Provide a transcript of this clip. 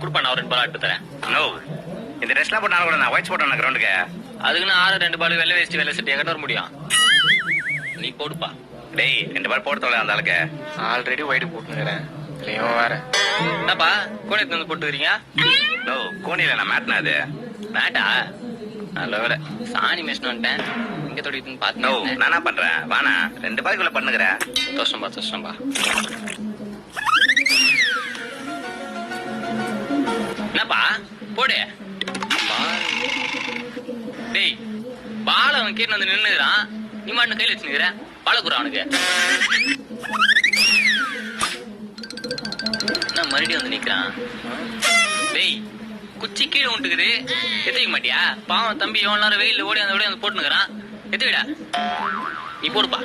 குடுப்பா நான் 2 பால் எடுத்து தரேன். நோ, இந்த ட்ரெஸ்லாம் போட்டாலும் கூட நான் ஒயிட் போட்டேன் கிரவுண்டுக்கு. அதுக்கு நான் 2 பால் வெள்ளை வேஸ்ட் வெள்ளை சட்டை எங்கிட்ட வர முடியும். நீ போடுப்பா. டேய் 2 பால் போட தொலை அந்த ஆளுக்கு. ஆல்ரெடி ஒயிட் போட்டுக்கிறேன். இல்லையும் வேற என்னப்பா கோணியத்து வந்து போட்டுக்கிறீங்க? நோ, கோணியில நான் மேட்னா அது. மேட்டா? நல்ல வேலை சாணி மேஷன் வந்துட்டேன். இங்க தொடிட்டுன்னு நோ, பாத்து நான் என்ன பண்றேன் வானா 2 பாலுக்குள்ள பண்ணுகிறேன். தோஷம்பா. என்னப்பா போடு. டேய் பால அவன் கீழே வந்து நின்னுக்கிறான். நீ மாட்டு கையில வச்சுக்கிற பால குறா அவனுக்கு. என்ன மறுபடியும் வந்து நிக்கிறான்? டேய் குச்சி கீழே விட்டுக்குது, எத்திக்க மாட்டியா? பாவம் தம்பி எவ்வளவு நேரம் வெயில ஓடி அந்த போட்டுனுக்குறான். எத்துவிடா நீ போடுப்பா.